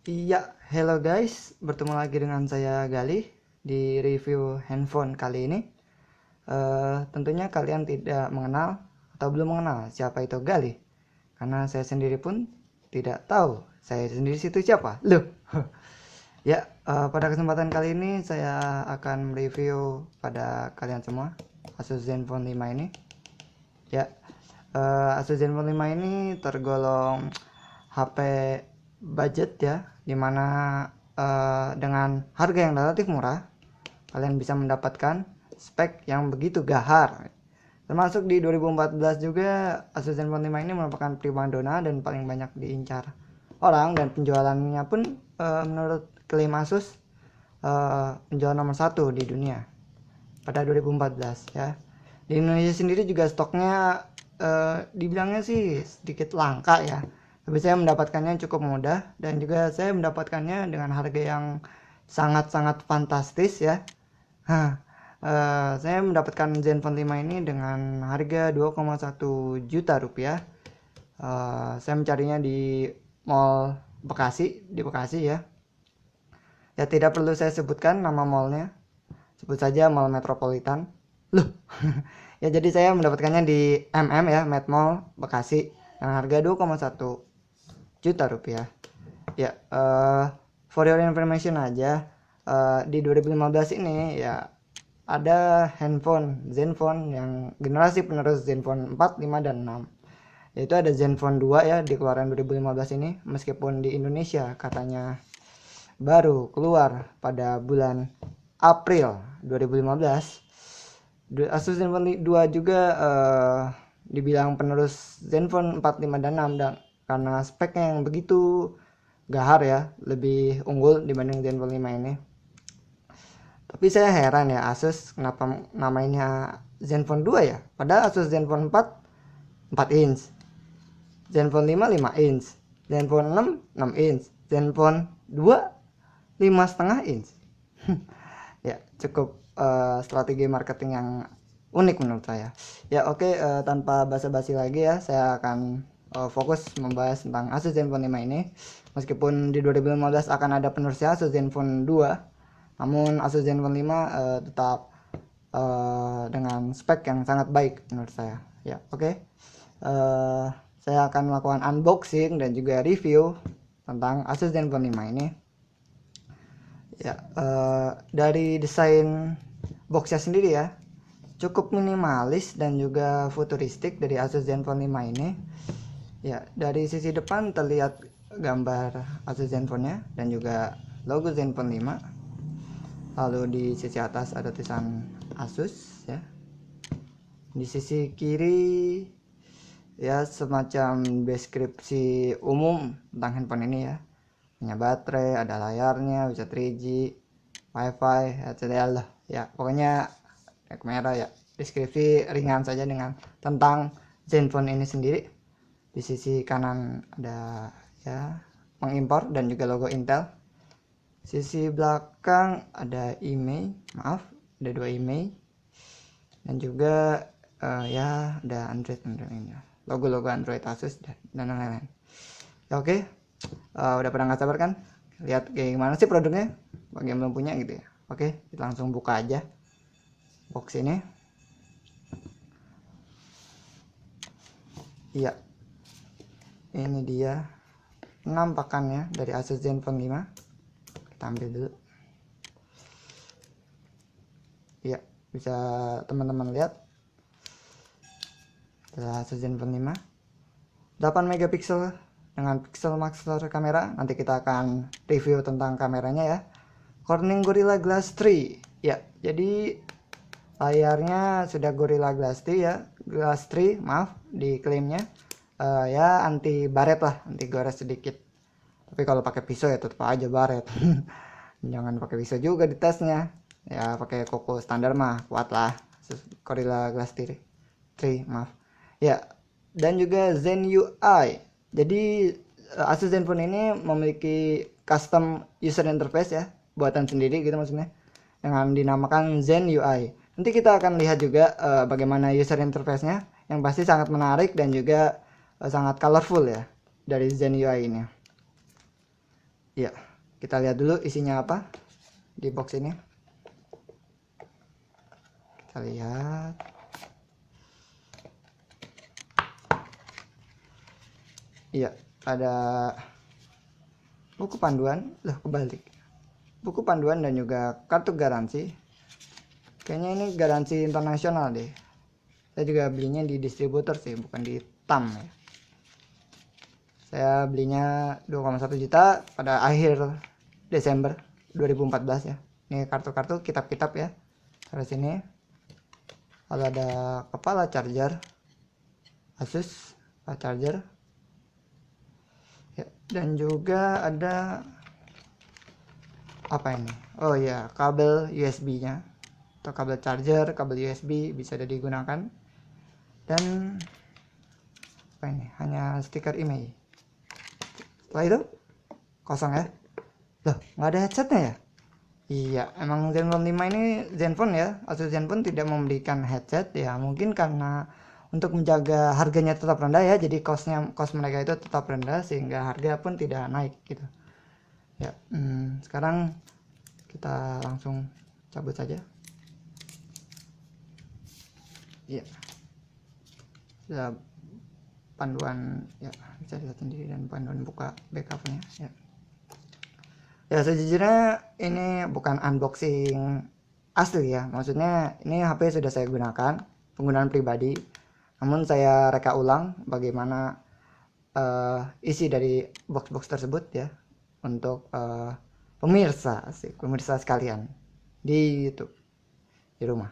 Iya, hello guys, bertemu lagi dengan saya Galih di review handphone kali ini. Tentunya kalian tidak mengenal atau belum mengenal siapa itu Galih, karena saya sendiri pun tidak tahu saya sendiri itu siapa. Loh, ya, pada kesempatan kali ini saya akan mereview pada kalian semua Asus Zenfone 5 ini. Ya, Asus Zenfone 5 ini tergolong HP budget ya, dimana dengan harga yang relatif murah kalian bisa mendapatkan spek yang begitu gahar. Termasuk di 2014 juga Asus Zenfone 5 ini merupakan primadona dan paling banyak diincar orang, dan penjualannya pun menurut klaim Asus penjualan nomor 1 di dunia pada 2014 ya. Di Indonesia sendiri juga stoknya dibilangnya sih sedikit langka ya, tapi saya mendapatkannya cukup mudah, dan juga saya mendapatkannya dengan harga yang sangat-sangat fantastis ya. Saya mendapatkan Zenfone 5 ini dengan harga 2,1 juta rupiah. Saya mencarinya di Mall Bekasi, di Bekasi ya. Ya, tidak perlu saya sebutkan nama mallnya, sebut saja Mall Metropolitan. Loh. Ya, jadi saya mendapatkannya di ya, Med Mall Bekasi dengan harga 2,1 juta rupiah. Ya, for your information aja, di 2015 ini ya ada handphone Zenfone yang generasi penerus Zenfone 4, 5, dan 6. Yaitu ada Zenfone 2 ya di keluaran 2015 ini, meskipun di Indonesia katanya baru keluar pada bulan April 2015. Asus Zenfone 2 juga dibilang penerus Zenfone 4, 5, dan 6, dan karena speknya yang begitu gahar ya, lebih unggul dibanding Zenfone 5 ini. Tapi saya heran ya, Asus kenapa namanya Zenfone 2 ya, padahal Asus Zenfone 4 4 inch, Zenfone 5 5 inch, Zenfone 6 6 inch, Zenfone 2 5,5 inch. Ya, cukup strategi marketing yang unik menurut saya. Ya, oke, tanpa basa-basi lagi ya, saya akan fokus membahas tentang Asus Zenfone 5 ini. Meskipun di 2015 akan ada penerusnya Asus Zenfone 2, namun Asus Zenfone 5 tetap dengan spek yang sangat baik menurut saya. Ya, oke. Saya akan melakukan unboxing dan juga review tentang Asus Zenfone 5 ini. Ya, dari desain boxnya sendiri ya, cukup minimalis dan juga futuristik dari Asus Zenfone 5 ini. Ya, dari sisi depan terlihat gambar Asus Zenfone-nya dan juga logo Zenfone 5. Lalu di sisi atas ada tulisan Asus ya. Di sisi kiri ya semacam deskripsi umum tentang handphone ini ya. Punya baterai, ada layarnya, bisa 3G, wifi, etc. lah ya, pokoknya kamera ya, deskripsi ringan saja dengan tentang Zenfone ini sendiri. Di sisi kanan ada ya mengimpor dan juga logo Intel. Sisi belakang ada email, ada 2 email, dan juga ya ada Android ini, logo-logo Android Asus dan lain-lain ya. Oke. Udah pada nggak sabar kan lihat kayak gimana sih produknya bagi yang belum punya gitu ya. Oke, kita langsung buka aja box ini. Iya, ini dia penampakannya dari Asus Zenfone 5. Kita ambil dulu. Iya, bisa teman-teman lihat Asus Zenfone 5 8 megapiksel dengan pixel max kamera. Nanti kita akan review tentang kameranya ya. Corning Gorilla Glass 3 ya, jadi layarnya sudah Gorilla Glass 3 ya, Glass 3 di klaimnya ya anti baret lah, anti gores sedikit. Tapi kalau pakai pisau ya tetap aja baret. Jangan pakai pisau juga di tesnya ya, pakai koko standar mah kuat lah Gorilla Glass 3 ya. Dan juga Zen UI. Jadi Asus Zenfone ini memiliki custom user interface ya, buatan sendiri gitu maksudnya, dengan dinamakan Zen UI. Nanti kita akan lihat juga bagaimana user interface-nya, yang pasti sangat menarik dan juga sangat colorful ya dari Zen UI ini. Ya, kita lihat dulu isinya apa di box ini. Kita lihat. Iya, ada buku panduan, kebalik. Buku panduan dan juga kartu garansi. Kayaknya ini garansi internasional deh. Saya juga belinya di distributor sih, bukan di TAM ya. Saya belinya 2,1 juta pada akhir Desember 2014 ya. Ini kartu-kartu kitab-kitab ya. Dari sini. Lalu ada kepala charger Asus charger. Ya, dan juga ada apa ini? Oh ya, kabel USB-nya atau kabel charger, kabel USB bisa digunakan. Dan apa ini? Hanya stiker email. Setelah itu kosong ya. Loh, nggak ada headsetnya ya? Iya, emang Zenfone 5 ini Zenfone ya. Asus Zenfone tidak memberikan headset ya, mungkin karena untuk menjaga harganya tetap rendah ya, jadi cost mereka itu tetap rendah sehingga harga pun tidak naik gitu. Ya, sekarang kita langsung cabut saja. Iya. Sudah panduan ya, bisa dilihat sendiri, dan panduan buka backupnya ya. Ya, sejujurnya ini bukan unboxing asli ya, maksudnya ini HP sudah saya gunakan penggunaan pribadi, namun saya reka ulang bagaimana isi dari box tersebut ya, untuk pemirsa sekalian di YouTube di rumah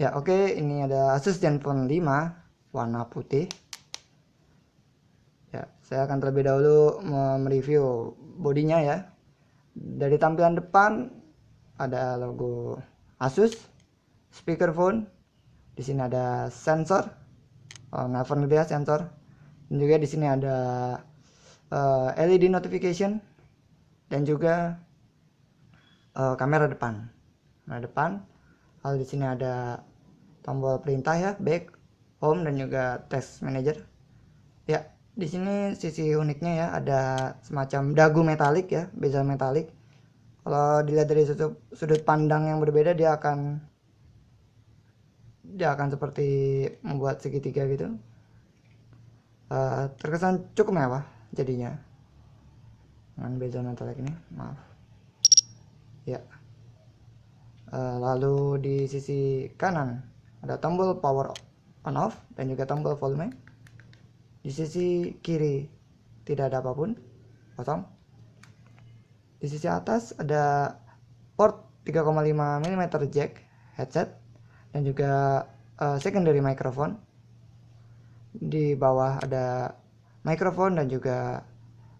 ya. Oke, ini ada Asus Zenfone 5 warna putih ya. Saya akan terlebih dahulu mereview bodinya ya. Dari tampilan depan ada logo Asus, speakerphone, di sini ada sensor, nelpon dia sensor, dan juga di sini ada LED notification, dan juga kamera depan. Lalu di sini ada tombol perintah ya, back, home, dan juga text manager. Ya, di sini sisi uniknya ya, ada semacam dagu metalik ya, bezel metalik. Kalau dilihat dari sudut pandang yang berbeda, dia akan seperti membuat segitiga gitu. Terkesan cukup mewah jadinya dengan bezel metalik ini, maaf ya. Lalu di sisi kanan ada tombol power on off dan juga tombol volume. Di sisi kiri tidak ada apapun, kosong. Di sisi atas ada port 3,5 mm jack headset dan juga secondary microphone. Di bawah ada microphone dan juga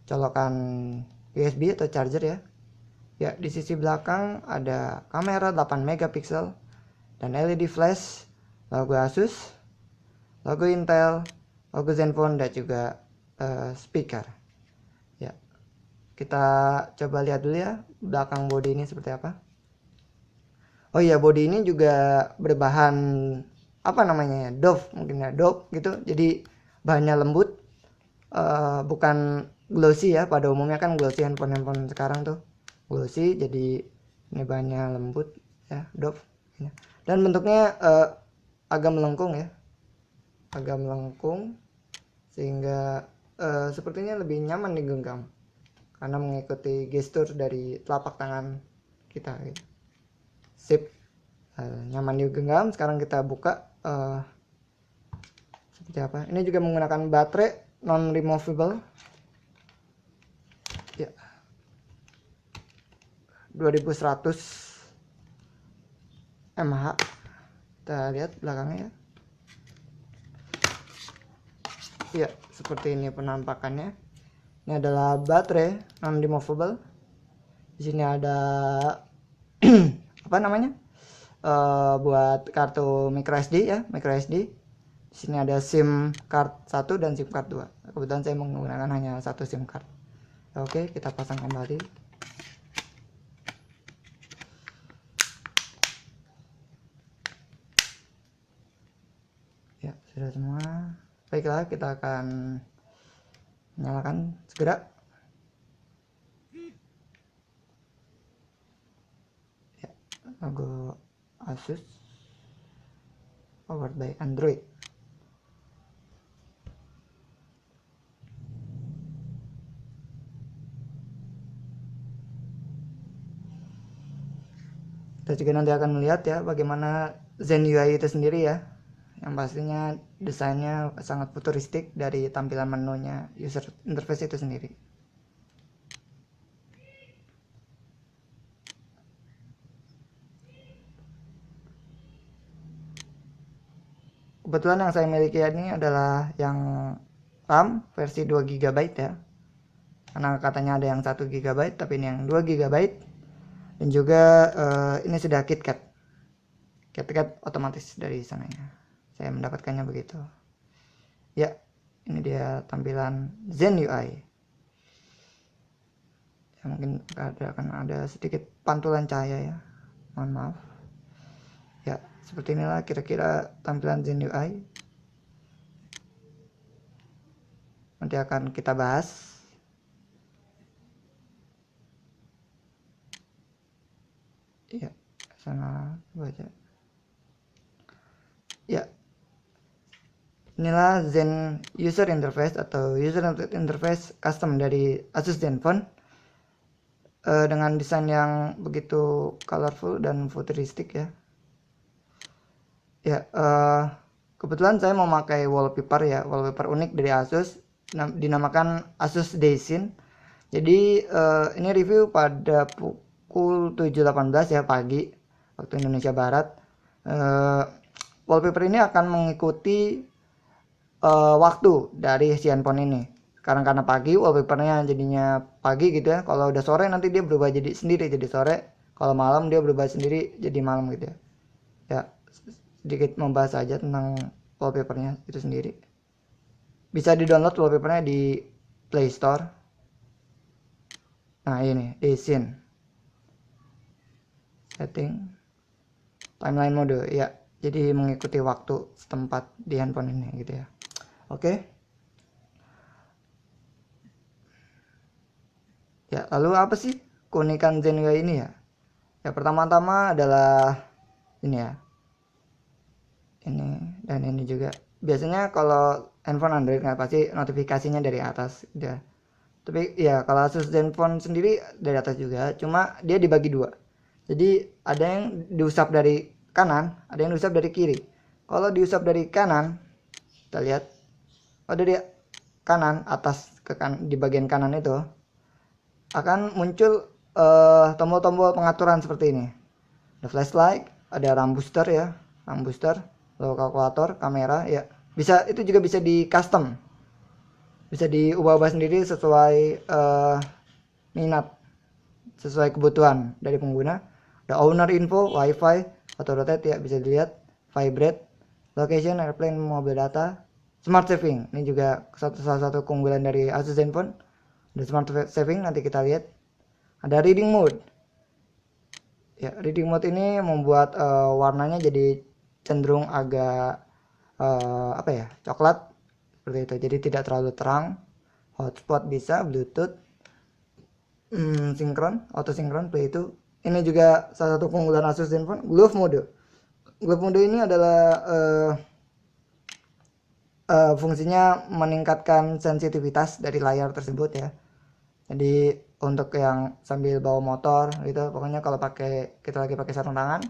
colokan USB atau charger ya. Ya, di sisi belakang ada kamera 8 megapiksel dan LED flash, logo Asus, logo Intel, logo Zenfone, dan juga speaker. Ya, kita coba lihat dulu ya belakang body ini seperti apa. Oh iya, body ini juga berbahan apa namanya ya, doff mungkin ya, doff gitu. Jadi bahannya lembut, bukan glossy ya. Pada umumnya kan glossy handphone sekarang tuh glossy, jadi ini bahannya lembut ya, doff. Dan bentuknya agak melengkung ya, sehingga sepertinya lebih nyaman digenggam karena mengikuti gestur dari telapak tangan kita gitu. Sip, nyaman digenggam. Sekarang kita buka seperti apa. Ini juga menggunakan baterai non removable ya, 2100 mAh. Kita lihat belakangnya ya, seperti ini penampakannya. Ini adalah baterai non removable. Di sini ada apa namanya, buat kartu micro SD ya, micro SD. Di sini ada SIM card 1 dan SIM card 2. Kebetulan saya menggunakan hanya satu SIM card. Oke, kita pasang kembali. Ya, sudah semua. Baiklah, kita akan nyalakan segera. logo Asus powered by Android. Kita juga nanti akan melihat ya bagaimana Zen UI itu sendiri ya, yang pastinya desainnya sangat futuristik dari tampilan menunya, user interface itu sendiri. Kebetulan yang saya miliki ini adalah yang RAM versi 2 GB ya, karena katanya ada yang 1 GB, tapi ini yang 2 GB. Dan juga ini sudah KitKat otomatis dari sananya, saya mendapatkannya begitu ya. Ini dia tampilan Zen UI ya, mungkin akan ada sedikit pantulan cahaya ya, mohon maaf ya. Seperti inilah kira-kira tampilan Zen UI. Nanti akan kita bahas. Ya, sana baca. Ya, inilah Zen User Interface atau User Interface custom dari Asus Zenfone dengan desain yang begitu colorful dan futuristik ya. Ya, kebetulan saya mau pakai wallpaper ya, wallpaper unik dari Asus, dinamakan Asus Daishin. Jadi ini review pada pukul 7.18 ya pagi waktu Indonesia Barat. Wallpaper ini akan mengikuti waktu dari si handphone ini. Sekarang karena pagi, wallpapernya jadinya pagi gitu ya. Kalau udah sore nanti dia berubah jadi sendiri jadi sore. Kalau malam dia berubah sendiri jadi malam gitu ya. Ya, sedikit membahas aja tentang wallpapernya itu sendiri. Bisa di-download wallpapernya di Play Store. Nah ini Daishin. Setting timeline mode ya, jadi mengikuti waktu setempat di handphone ini gitu ya. Oke. Ya, lalu apa sih keunikan Zen UI ini ya? Ya, pertama-tama adalah ini ya. Ini dan ini juga. Biasanya kalau handphone Android nggak pasti notifikasinya dari atas gitu ya. Tapi ya kalau Asus Zenfone sendiri dari atas juga, cuma dia dibagi dua. Jadi ada yang diusap dari kanan, ada yang diusap dari kiri. Kalau diusap dari kanan, kita lihat, dari kanan atas ke di bagian kanan itu akan muncul tombol-tombol pengaturan seperti ini. Ada flashlight, ada RAM booster ya, RAM booster, lalu kalkulator, kamera ya. Bisa, itu juga bisa di custom, bisa diubah-ubah sendiri sesuai minat, sesuai kebutuhan dari pengguna. Ada owner info, wifi, auto rotate ya, bisa dilihat, vibrate, location, airplane, mobile data, smart saving. Ini juga salah satu keunggulan dari Asus Zenfone. Ada smart saving, nanti kita lihat. Ada reading mode. Ya, reading mode ini membuat warnanya jadi cenderung agak apa ya, coklat seperti itu. Jadi tidak terlalu terang. Hotspot bisa, Bluetooth, sinkron, auto sinkron, play itu. Ini juga salah satu keunggulan Asus Zenfone. Glove mode. Glove mode ini adalah fungsinya meningkatkan sensitivitas dari layar tersebut ya. Jadi untuk yang sambil bawa motor gitu, pokoknya kalau kita lagi pakai sarung tangan,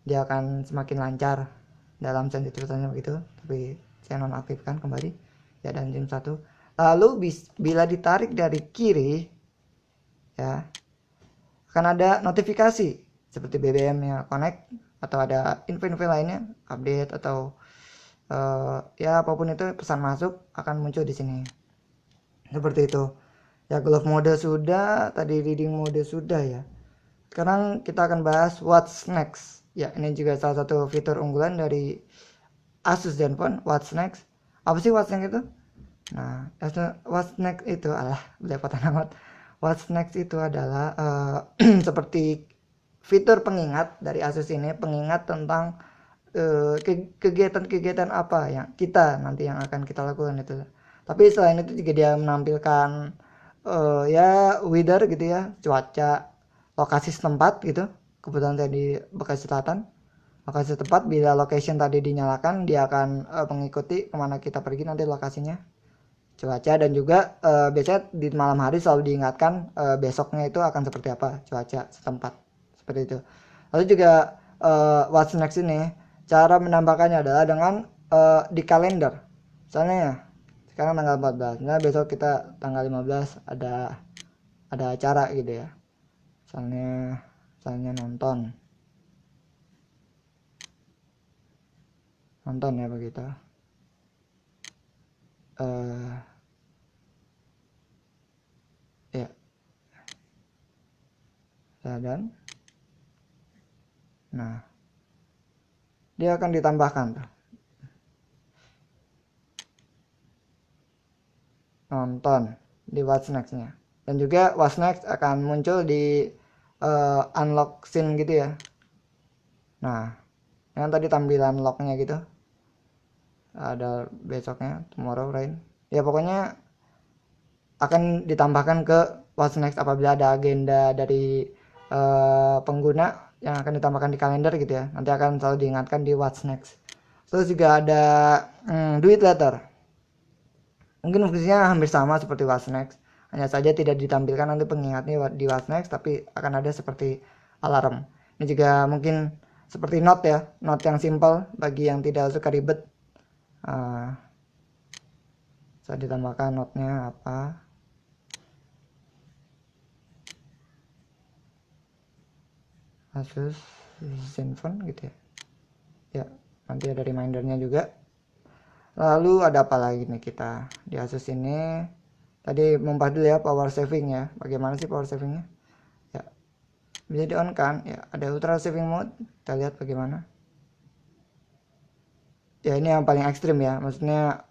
dia akan semakin lancar dalam sensitivitasnya begitu. Tapi saya nonaktifkan kembali ya, dan zoom 1. Lalu bila ditarik dari kiri ya, akan ada notifikasi seperti BBM ya, connect, atau ada info-info lainnya, update atau ya apapun itu, pesan masuk akan muncul di sini seperti itu ya. Glove mode sudah, tadi reading mode sudah ya. Sekarang kita akan bahas what's next ya. Ini juga salah satu fitur unggulan dari Asus Zenfone. What's next, apa sih what's next itu? Nah, what's next itu belepotan amat. What's next itu adalah seperti fitur pengingat dari Asus ini, pengingat tentang kegiatan-kegiatan apa yang nanti akan kita lakukan itu. Tapi selain itu juga dia menampilkan ya weather gitu ya, cuaca, lokasi setempat gitu, kebetulan saya di Bekasi Selatan, lokasi tepat. Bila location tadi dinyalakan, dia akan mengikuti kemana kita pergi nanti lokasinya, cuaca, dan juga biasanya di malam hari selalu diingatkan besoknya itu akan seperti apa cuaca setempat, seperti itu. Lalu juga what's next ini cara menambahkannya adalah dengan di kalender. Misalnya ya, sekarang tanggal 14, nah besok kita tanggal 15 ada acara gitu ya, misalnya nonton ya begitu. Ya, dan nah dia akan ditambahkan tuh nonton di what's next-nya, dan juga what's next akan muncul di unlock scene gitu ya. Nah, yang tadi tampilan locknya gitu, ada besoknya, tomorrow rain ya, pokoknya akan ditambahkan ke what's next apabila ada agenda dari pengguna yang akan ditambahkan di kalender gitu ya, nanti akan selalu diingatkan di what's next. Terus juga ada do it later, mungkin fungsinya hampir sama seperti what's next, hanya saja tidak ditampilkan nanti pengingatnya di what's next, tapi akan ada seperti alarm. Ini juga mungkin seperti note ya, note yang simple bagi yang tidak suka ribet. Saya ditambahkan note-nya apa, Asus Zenfone gitu ya. Ya, nanti ada remindernya juga. Lalu ada apa lagi nih kita di Asus ini? Tadi membahas dulu ya power saving ya. Bagaimana sih power savingnya? Ya, bisa di on kan? Ya, ada ultra saving mode. Kita lihat bagaimana. Ya, ini yang paling ekstrim ya. Maksudnya